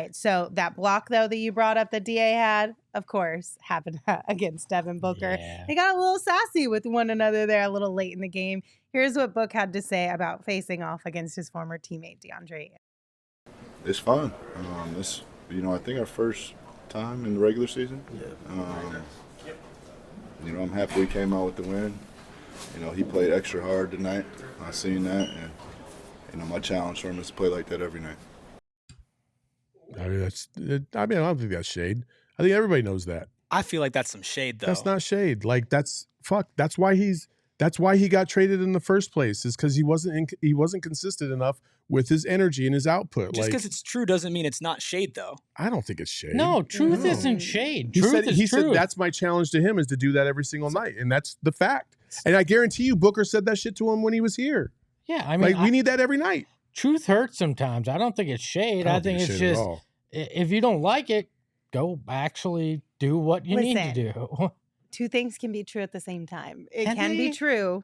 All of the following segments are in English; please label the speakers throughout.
Speaker 1: right. So that block, though, that you brought up that DA had, of course, happened against Devin Booker.
Speaker 2: Yeah.
Speaker 1: They got a little sassy with one another there a little late in the game. Here's what Book had to say about facing off against his former teammate, Deandre Ayton.
Speaker 3: It's fun. It's, I think our first time in the regular season. I'm happy we came out with the win. He played extra hard tonight. I seen that, and my challenge for him is to play like that every night.
Speaker 4: I don't think that's shade. I think everybody knows that.
Speaker 5: I feel like that's some shade, though.
Speaker 4: That's not shade. Like that's why he got traded in the first place, is because he wasn't consistent enough with his energy and his output.
Speaker 5: Just because it's true doesn't mean it's not shade, though.
Speaker 4: I don't think it's shade.
Speaker 2: No, truth isn't shade.
Speaker 4: He
Speaker 2: Truth is
Speaker 4: said
Speaker 2: truth.
Speaker 4: that's my challenge to him, is to do that every single night, and that's the fact. And I guarantee you, Booker said that shit to him when he was here.
Speaker 2: Yeah, I mean,
Speaker 4: we need that every night.
Speaker 2: Truth hurts sometimes. I don't think it's shade. I think it's just if you don't like it, go actually do what you need to do.
Speaker 1: Two things can be true at the same time. It can be true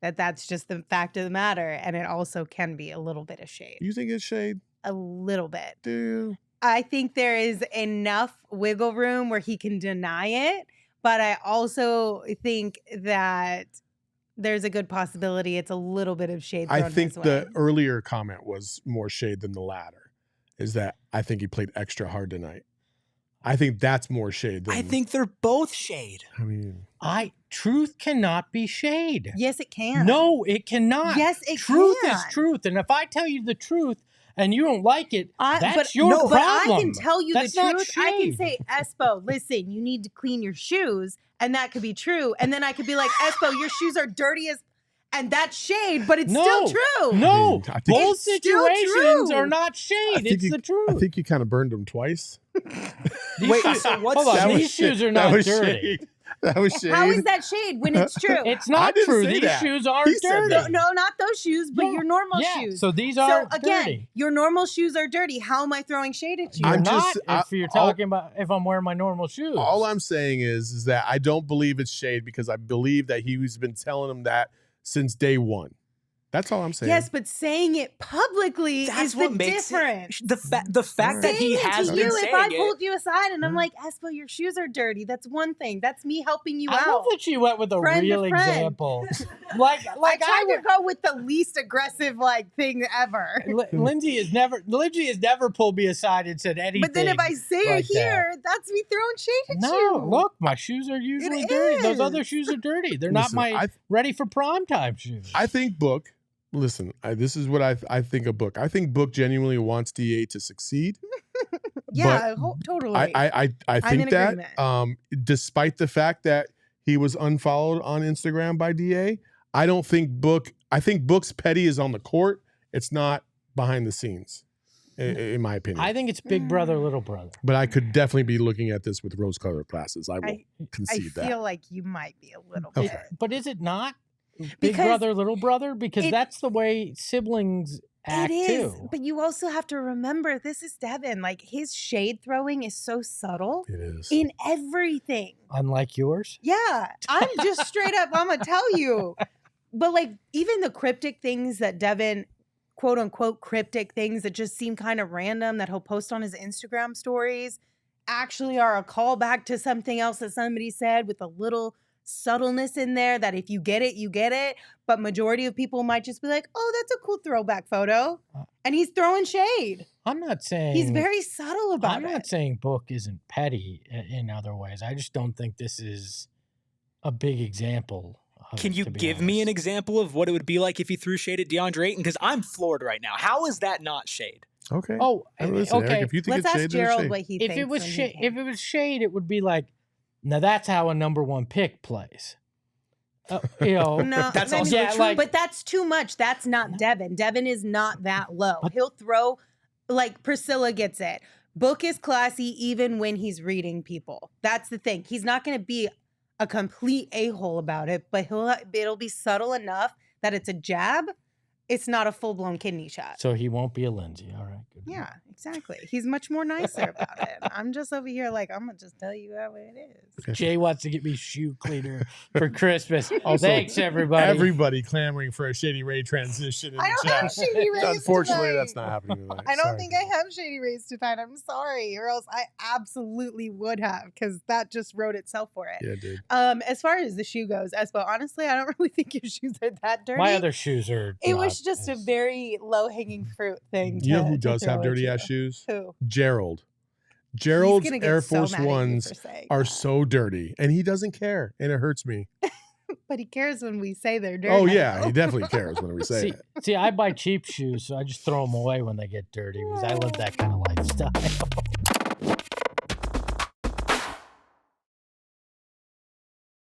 Speaker 1: that that's just the fact of the matter, and it also can be a little bit of shade.
Speaker 4: You think it's shade?
Speaker 1: A little bit.
Speaker 4: Do you?
Speaker 1: I think there is enough wiggle room where he can deny it, but I also think that there's a good possibility it's a little bit of shade thrown
Speaker 4: I think
Speaker 1: his way.
Speaker 4: the earlier comment was more shade than the latter, is that I think he played extra hard tonight. I think that's more shade than...
Speaker 5: I think they're both shade.
Speaker 4: I mean...
Speaker 2: Truth cannot be shade.
Speaker 1: Yes, it can.
Speaker 2: No, it cannot.
Speaker 1: Yes, it
Speaker 2: Truth
Speaker 1: can.
Speaker 2: is truth. And if I tell you the truth and you don't like it, that's your
Speaker 1: But
Speaker 2: problem.
Speaker 1: I can tell you
Speaker 2: That's
Speaker 1: the
Speaker 2: not
Speaker 1: truth. I can
Speaker 2: shade.
Speaker 1: say, Espo, listen, you need to clean your shoes. And that could be true. And then I could be like, Espo, your shoes are dirty as... And that's shade, but it's still true.
Speaker 2: No,
Speaker 4: I think
Speaker 2: both
Speaker 1: it's still
Speaker 2: situations
Speaker 1: true.
Speaker 2: are not shade. It's the truth.
Speaker 4: I think you kind of burned him twice.
Speaker 5: Wait, so what's
Speaker 2: Hold on,
Speaker 4: That was
Speaker 2: these shoes
Speaker 4: shade.
Speaker 2: are not
Speaker 4: That was
Speaker 2: dirty.
Speaker 4: shade. That was shade.
Speaker 1: How is that shade when it's true?
Speaker 2: It's
Speaker 4: I
Speaker 2: not
Speaker 4: didn't
Speaker 2: true.
Speaker 4: say
Speaker 2: These
Speaker 4: that.
Speaker 2: shoes aren't
Speaker 4: He said
Speaker 2: dirty.
Speaker 4: that.
Speaker 1: No, not those shoes, but your normal shoes.
Speaker 2: So these are
Speaker 1: again,
Speaker 2: dirty.
Speaker 1: your normal shoes are dirty. How am I throwing shade at you?
Speaker 2: You're
Speaker 4: I'm
Speaker 2: not
Speaker 4: just-
Speaker 2: if you're talking about if I'm wearing my normal shoes.
Speaker 4: All I'm saying is that I don't believe it's shade, because I believe that he's been telling him that since day one. That's all I'm saying.
Speaker 1: Yes, but saying it publicly is the difference.
Speaker 5: The fact that he has
Speaker 1: to
Speaker 5: been
Speaker 1: you,
Speaker 5: saying
Speaker 1: if I
Speaker 5: it.
Speaker 1: pulled you aside and I'm like, Espo, your shoes are dirty. That's one thing. That's me helping you
Speaker 2: I
Speaker 1: out.
Speaker 2: love that she went with a
Speaker 1: Friend to
Speaker 2: real
Speaker 1: friend.
Speaker 2: example. like
Speaker 1: I tried to go with the least aggressive thing ever.
Speaker 2: Lindsay has never pulled me aside and said anything.
Speaker 1: But then if I say
Speaker 2: like
Speaker 1: it here, that's me throwing shade at
Speaker 2: no,
Speaker 1: you.
Speaker 2: look, my shoes are usually
Speaker 1: It
Speaker 2: dirty. Those
Speaker 1: is.
Speaker 2: other shoes are dirty. They're not
Speaker 4: Listen,
Speaker 2: my ready for prime time shoes.
Speaker 4: I think Book, listen, this is what I think of Book. I think Book genuinely wants DA to succeed.
Speaker 1: Yeah, totally.
Speaker 4: I
Speaker 1: I'm
Speaker 4: think
Speaker 1: in
Speaker 4: that
Speaker 1: agreement.
Speaker 4: despite the fact that he was unfollowed on Instagram by DA, I think Book's petty is on the court. It's not behind the scenes, in my opinion.
Speaker 2: I think it's big brother, little brother.
Speaker 4: But I could definitely be looking at this with rose-colored glasses. I will concede that.
Speaker 1: I feel like you might be a little
Speaker 4: Okay.
Speaker 1: bit.
Speaker 2: But is it not big
Speaker 1: Because
Speaker 2: brother, little brother? Because that's the way siblings act
Speaker 1: It is,
Speaker 2: too.
Speaker 1: but you also have to remember this is Devin. Like his shade throwing is so subtle
Speaker 4: It is.
Speaker 1: in everything.
Speaker 2: Unlike yours.
Speaker 1: Yeah, I'm just straight up. I'm gonna tell you. But like even the cryptic things that Devin, quote unquote, cryptic things that just seem kind of random that he'll post on his Instagram stories, actually are a callback to something else that somebody said with a little subtleness in there that if you get it, you get it. But majority of people might just be like, oh, that's a cool throwback photo. And he's throwing shade.
Speaker 2: I'm not saying
Speaker 1: He's very subtle about
Speaker 2: I'm
Speaker 1: it.
Speaker 2: not saying Book isn't petty in other ways. I just don't think this is a big example.
Speaker 5: Can you give me an example of what it would be like if he threw shade at DeAndre Ayton? Because I'm floored right now. How is that not shade?
Speaker 4: Okay.
Speaker 2: Oh,
Speaker 4: Listen,
Speaker 2: okay.
Speaker 4: Eric, if you think
Speaker 1: Let's
Speaker 4: it's
Speaker 1: ask
Speaker 4: shade, then it's
Speaker 1: Gerald
Speaker 4: shade.
Speaker 1: what he
Speaker 2: If
Speaker 1: thinks.
Speaker 2: it was
Speaker 1: when he
Speaker 2: shade,
Speaker 1: came.
Speaker 2: if it was shade, it would be like, now that's how a number one pick plays.
Speaker 1: No,
Speaker 5: That's
Speaker 1: I mean,
Speaker 5: also
Speaker 2: yeah,
Speaker 5: true.
Speaker 2: like-
Speaker 1: but that's too much. That's not Devin. Devin is not that low. He'll throw, like Priscilla gets it. Book is classy even when he's reading people. That's the thing. He's not going to be a complete a-hole about it, but it'll be subtle enough that it's a jab. it's not a full-blown kidney shot.
Speaker 2: So he won't be a Lindsay. All right. Good.
Speaker 1: Yeah, exactly. He's much more nicer about it. I'm just over here like, I'm going to just tell you how it is.
Speaker 2: Jay wants to get me shoe cleaner for Christmas.
Speaker 4: Also,
Speaker 2: Thanks, everybody.
Speaker 4: Everybody clamoring for a Shady Ray transition in
Speaker 1: I
Speaker 4: the
Speaker 1: don't have
Speaker 4: chat.
Speaker 1: Shady Rays
Speaker 4: Unfortunately,
Speaker 1: tonight.
Speaker 4: that's not happening tonight.
Speaker 1: I don't
Speaker 4: Sorry.
Speaker 1: think I have Shady Rays tonight. I'm sorry. Or else I absolutely would have, because that just wrote itself for it.
Speaker 4: Yeah, dude.
Speaker 1: As far as the shoe goes, Espo, honestly, I don't really think your shoes are that dirty.
Speaker 2: My other shoes are.
Speaker 1: It was just a very low-hanging fruit thing.
Speaker 4: You know who
Speaker 1: to
Speaker 4: does
Speaker 1: throw
Speaker 4: have
Speaker 1: at
Speaker 4: dirty
Speaker 1: you.
Speaker 4: ass shoes?
Speaker 1: Who?
Speaker 4: Gerald. Gerald's
Speaker 1: He's gonna get
Speaker 4: Air
Speaker 1: so
Speaker 4: Force
Speaker 1: mad at you
Speaker 4: Ones
Speaker 1: for saying
Speaker 4: are
Speaker 1: that.
Speaker 4: so dirty, and he doesn't care, and it hurts me.
Speaker 1: But he cares when we say they're dirty.
Speaker 4: Oh yeah, he definitely cares when we say it.
Speaker 2: See, I buy cheap shoes, so I just throw them away when they get dirty because I live that kind of lifestyle.